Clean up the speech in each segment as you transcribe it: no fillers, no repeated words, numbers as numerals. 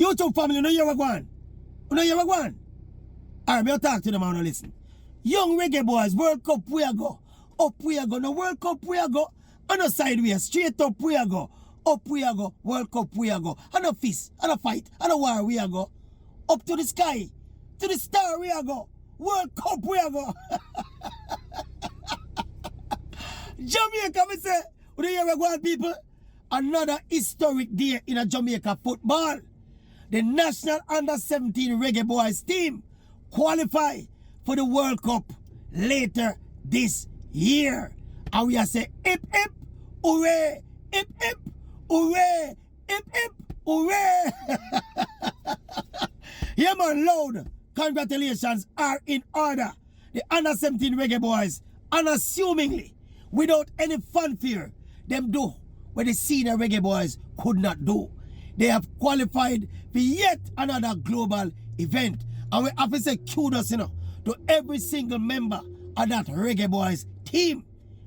YouTube family, no, you're one. No, you're one. Alright, me talk to them and listen. Young reggae boys, World Cup we a go. Up we a go. No World Cup we a go. And no sideways. Straight up we a go. Up we a go. World Cup we a go. And no fist. And no fight. And no war we a go. Up to the sky. To the star we a go. World Cup we a go. Jamaica, me say. What do you hear about people? Another historic day in a Jamaica football. The national under-17 Reggae Boys team qualify for the World Cup later this year. And we are saying, hip hip, hooray, hip hip, hooray, hip hip, hooray. Yeah man, loud congratulations are in order. The under-17 Reggae Boys, unassumingly, without any fanfare, them do what the senior Reggae Boys could not do. They have qualified for yet another global event. And we have to say kudos, to every single member of that Reggae Boys team.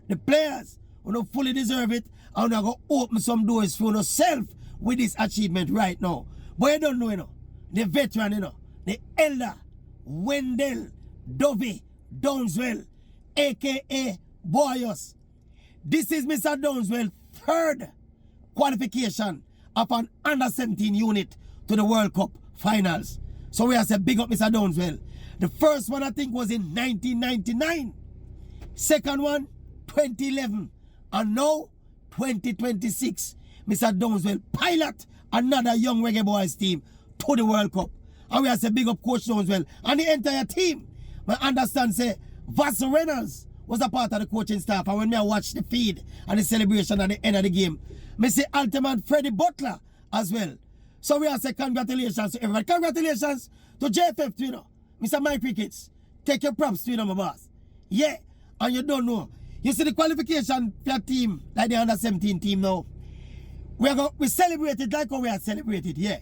The players who don't fully deserve it, and we're going to open some doors for yourself with this achievement right now. But you don't know, the veteran, the elder, Wendell Dovey Downswell, a.k.a. BOYZ. This is Mr. Downswell's third qualification of an under-17 unit to the World Cup finals. So we have to big up Mr. Downswell. The first one I think was in 1999. Second one, 2011. And now, 2026. Mr. Downswell pilot another young Reggae Boys team to the World Cup. And we have to big up Coach Downswell and the entire team. I understand, say, Vass Reynolds was a part of the coaching staff. And when I watch the feed and the celebration at the end of the game, I see Ultimate Freddie Butler as well. So we have to say congratulations to everybody. Congratulations to JFF, Mr. Mike Ricketts. Take your props to my boss. Yeah, and you don't know. You see the qualification for your team, like the under-17 team now. We celebrate it like how we are celebrated, yeah.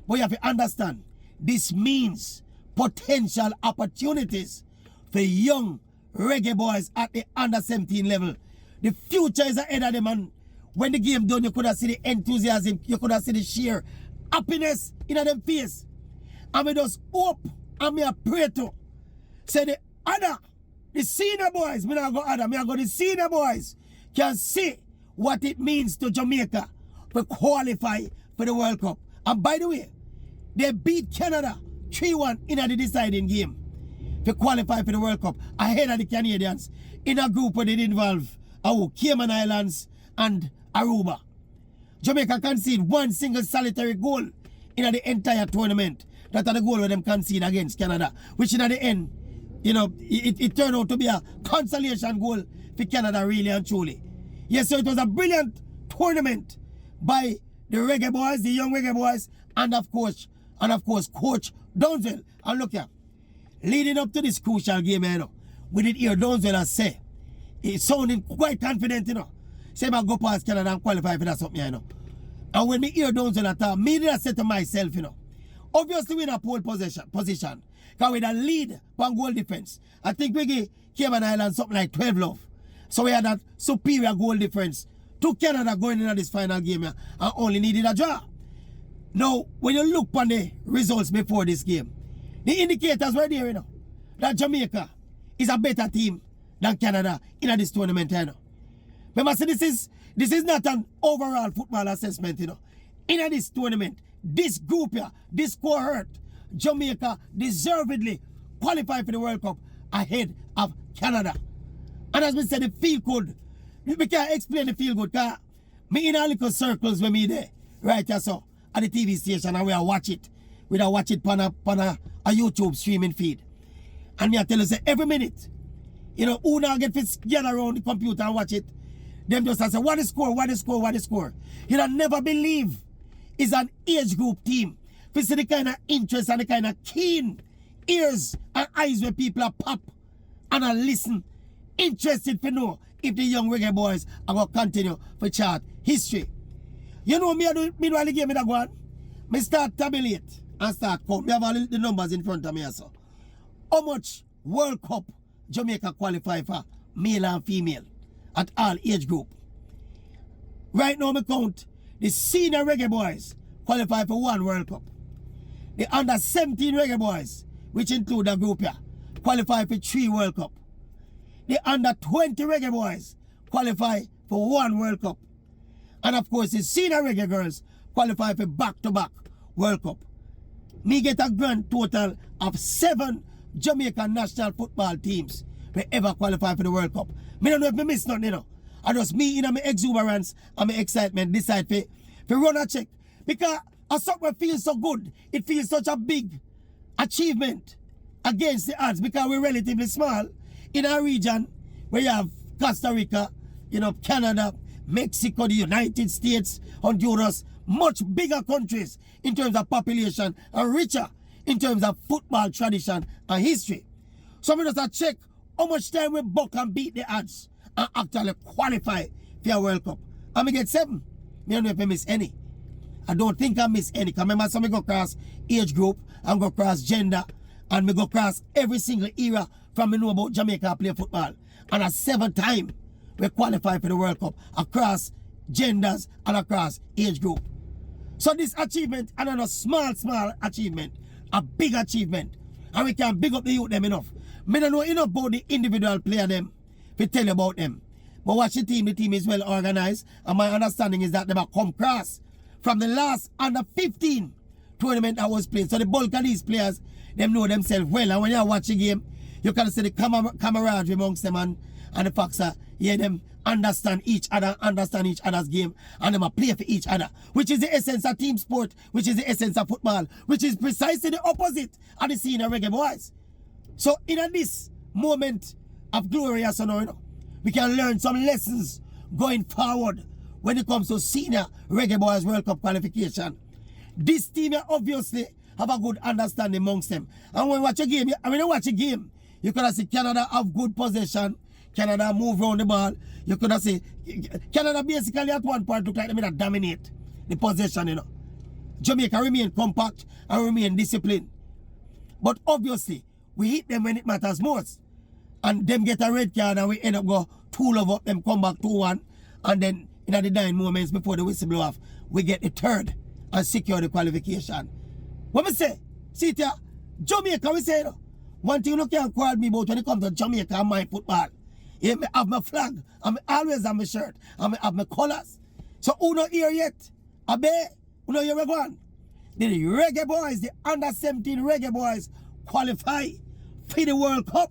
But you have to understand, this means potential opportunities for young Reggae Boys at the under-17 level. The future is ahead of them, and when the game done, you could have seen the enthusiasm, you could have seen the sheer happiness in them face. And we just hope and me a pray to say the senior boys, me not go other, me I go the senior boys can see what it means to Jamaica to qualify for the World Cup. And by the way, they beat Canada 3-1 in the deciding game to qualify for the World Cup ahead of the Canadians in a group where they involve Cayman Islands and Aruba. Jamaica conceded one single solitary goal in the entire tournament. That's the goal where them concede against Canada, which in the end, it turned out to be a consolation goal for Canada, really and truly. Yes, so it was a brilliant tournament by the Reggae Boys, the young Reggae Boys, and of course, Coach Downswell. And look here, leading up to this crucial game, we did hear Downswell say, he's sounding quite confident, say I go past Canada and qualify for that something, And when me hear Downswell talk, me did I say to myself, obviously we're in a pole position, because we're the lead on goal defense. I think we give Cayman Islands something like 12 love. So we had that superior goal difference to Canada going into this final game and only needed a draw. Now, when you look on the results before this game, the indicators were there, that Jamaica is a better team than Canada in this tournament, Remember, so this is not an overall football assessment, In this tournament, this group here, this cohort, Jamaica deservedly qualified for the World Cup ahead of Canada. And as we said, the feel good. We can't explain the feel good, because me in a little circles when me there, right here, so, at the TV station, and we are watch it. We are watch it on a YouTube streaming feed. And me I tell you, say, every minute, who now get to gather around the computer and watch it, them just say, what is score, what is score, what is score? You don't never believe it's an age group team. We see the kind of interest and the kind of keen ears and eyes where people are pop and are listen, interested to know if the young Reggae Boys are going to continue for chart history. Me I do meanwhile the game in that one, me start tabulate and start count. Me have all the numbers in front of me also. How much World Cup Jamaica qualify for, male and female, at all age group? Right now me count the senior Reggae Boys qualify for 1 World Cup. The under 17 Reggae Boys, which include the group here, qualify for 3 World Cup. The under 20 Reggae Boys qualify for 1 World Cup. And of course, the senior Reggae Girls qualify for back-to-back World Cup. Me get a grand total of 7 Jamaican national football teams will ever qualify for the World Cup. Me don't know if me miss nothing, you know. I just me in my exuberance and my excitement decide to run a check. Because a something feels so good. It feels such a big achievement against the odds because we're relatively small in our region where you have Costa Rica, you know, Canada, Mexico, the United States, Honduras, much bigger countries in terms of population and richer in terms of football tradition and history. So we just check how much time we buck and beat the odds and actually qualify for a World Cup. And we get 7. I don't know if I miss any. I don't think I miss any. Because remember, so we go across age group and go across gender and we go across every single era from we know about Jamaica play football. And a 7th time we qualify for the World Cup across genders and across age group. So this achievement, and not a small achievement, a big achievement. And we can big up the youth them enough. I don't know enough about the individual player them to tell you about them. But watch the team is well organized. And my understanding is that they have come across from the last under 15 tournament that was played. So the bulk of these players, them know themselves well. And when you watch the game, you can see the camaraderie amongst them and the facts are, yeah, them understand each other's game, and them play for each other, which is the essence of team sport, which is the essence of football, which is precisely the opposite of the senior Reggae Boys. So in this moment of glorious honor, you know, we can learn some lessons going forward when it comes to senior Reggae Boys World Cup qualification. This team obviously have a good understanding amongst them. And when you watch a game, you can see Canada have good possession. Canada move around the ball. You could say Canada basically at one point look like they dominate the possession, you know. Jamaica remain compact and remain disciplined. But obviously, we hit them when it matters most. And them get a red card and we end up go 2 love up, them come back 2-1. And then in the 9 moments before the whistle blow off, we get the 3rd and secure the qualification. What me say? See it here, Jamaica we say, you know, one thing you can't quarrel me about when it comes to Jamaica and my football. Yeah, I have my flag, I always have my shirt, I have my colors. So who not here yet? Abe, who not here we going? The Reggae Boys, the under 17 Reggae Boys qualify for the World Cup.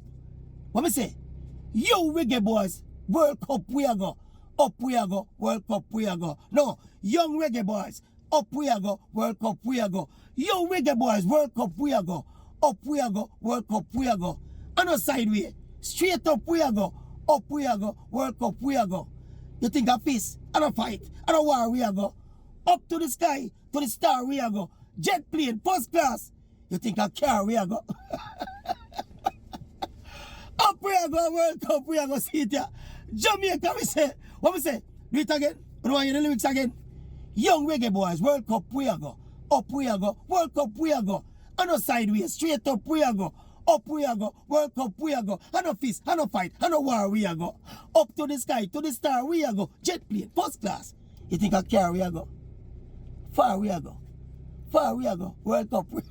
What me say? Yo Reggae Boys, World Cup we are go. Up we are go, World Cup we are go. No, young Reggae Boys, up we are go, World Cup we are go. Yo Reggae Boys, World Cup we are go. Up we are go, World Cup we are go. And no sideway, straight up we are go. Up we are go, World Cup we are go. You think of peace, and a fight, and a war we are go. Up to the sky, to the star we are go. Jet plane, first class. You think of car we are go. Up we are go, World Cup we are go. See it here. Jamaica we say. What we say? Do it again. I want you the lyrics again. Young Reggae Boys, World Cup we are go. Up we are go, World Cup we are go. And no sideways, straight up we are go. Up we are go, World Cup we are go. And no fist, and no fight, and no war we are go. Up to the sky, to the star we are go. Jet plane, first class. You think a car we are go? Far we are go. Far we are go. World Cup we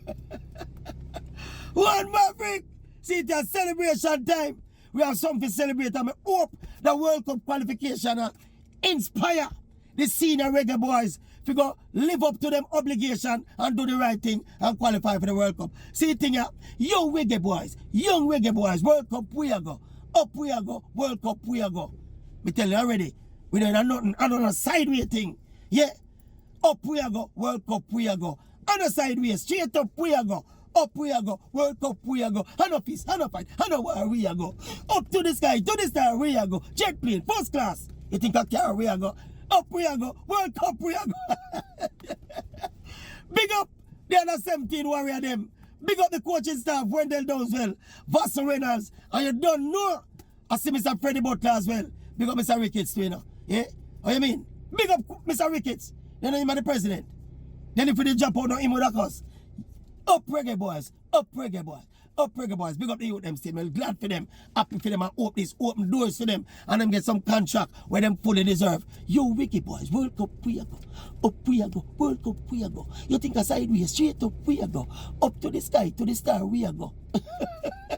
One Maverick! See it a celebration time. We have something to celebrate and I hope the World Cup qualification inspire the senior Reggae Boys to go live up to them obligation and do the right thing and qualify for the World Cup. See the thing here, young Reggae Boys, World Cup we are go. Up we are go, World Cup we are go. Me tell you already, we don't have nothing, another sideways thing. Yeah, up we are go, World Cup we are go. On the sideways, straight up we are go. Up we are go, World Cup we are go. And no peace, and no fight, and no war we are go. Up to the sky, to the star we are go. Jet plane, first class. You think a car we are go? Up we are go, World Cup we are go. Big up the under 17 warrior them. Big up the coaching staff, Wendell Downswell, Vassar Reynolds, and you don't know. I see Mr. Freddie Butler as well. Big up Mr. Ricketts too, you know. Yeah? What you mean? Big up Mr. Ricketts. You know him are the president. Then if we did jump out, no him would have cost. Up Reggae Boys, up Reggae Boys. up Reggae Boys. Big up the youth them still. I'm glad for them. Happy for them and open doors for them. And them get some contract where them fully deserve. Yo, Reggae Boys, World Cup we go. Up we go. World Cup we go. You think a sideways, straight up we go. Up to the sky, to the star we go.